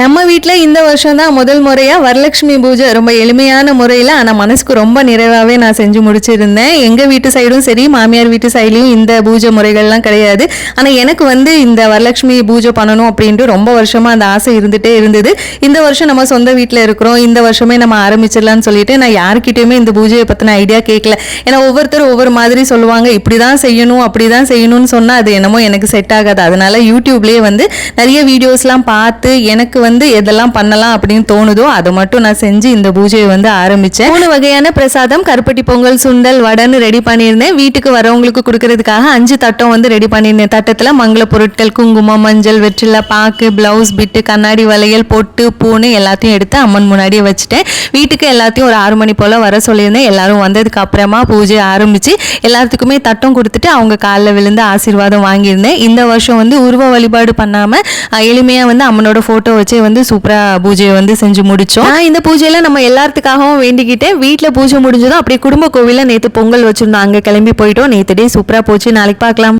நம்ம வீட்ல இந்த வருஷம் தான் முதல் முறையா வரலட்சுமி பூஜை ரொம்ப எளிமையான முறையில், ஆனால் மனசுக்கு ரொம்ப நிறைவாகவே நான் செஞ்சு முடிச்சிருந்தேன். எங்கள் வீட்டு சைடும் சரி, மாமியார் வீட்டு சைட்லையும் இந்த பூஜை முறைகள்லாம் கிடையாது. ஆனால் எனக்கு வந்து இந்த வரலட்சுமி பூஜை பண்ணணும் அப்படின்ட்டு ரொம்ப வருஷமாக அந்த ஆசை இருந்துகிட்டே இருந்தது. இந்த வருஷம் நம்ம சொந்த வீட்டில் இருக்கிறோம், இந்த வருஷமே நம்ம ஆரம்பிச்சிடலான்னு சொல்லிட்டு நான் யார்கிட்டையுமே இந்த பூஜையை பற்றின ஐடியா கேட்கல. ஏன்னா ஒவ்வொருத்தரும் ஒவ்வொரு மாதிரி சொல்லுவாங்க, இப்படி தான் செய்யணும் அப்படி தான் செய்யணும்னு சொன்னால் அது என்னமோ எனக்கு செட் ஆகாது. அதனால யூடியூப்லேயே வந்து நிறைய வீடியோஸ்லாம் பார்த்து எனக்கு வந்து எதெல்லாம் பண்ணலாம் அப்படின்னு தோணுதோ அதை மட்டும் நான் செஞ்சு இந்த பூஜையை வந்து ஆரம்பிச்சேன். 3 வகையான பிரசாதம், கருப்பட்டி பொங்கல், சுண்டல், வடைன்னு ரெடி பண்ணியிருந்தேன். வீட்டுக்கு வரவங்களுக்கு கொடுக்கறதுக்காக 5 தட்டம் வந்து ரெடி பண்ணியிருந்தேன். தட்டத்தில் மங்கள பொருட்கள், குங்குமம், மஞ்சள், வெற்றிலை பாக்கு, பிளவுஸ் பிட்டு, கண்ணாடி வளையல், பொட்டு, பூன்னு எல்லாத்தையும் எடுத்து அம்மன் முன்னாடியே வச்சுட்டேன். வீட்டுக்கு எல்லாத்தையும் ஒரு 6 மணி போல் வர சொல்லியிருந்தேன். எல்லாரும் வந்ததுக்கு அப்புறமா பூஜை ஆரம்பிச்சு எல்லாத்துக்குமே தட்டம் கொடுத்துட்டு அவங்க காலில் விழுந்து ஆசீர்வாதம் வாங்கியிருந்தேன். இந்த வருஷம் வந்து உருவ வழிபாடு பண்ணாமல் எளிமையாக வந்து அம்மனோட ஃபோட்டோ வச்சே வந்து சூப்பராக பூஜையை வந்து செஞ்சு முடித்தோம். நான் இந்த பூஜையில் நம்ம எல்லாத்துக்காகவும் வேண்டிக்கிட்டேன். வீட்டில் பூஜை முடிஞ்சதும் அப்படியே குடும்ப கோவிலில் நேற்று பொங்கல் வச்சுருந்தோம், அங்கே கிளம்பி போயிட்டோம். நேற்று டே சூப்பராக போச்சு. நாளைக்கு பார்க்கலாம்.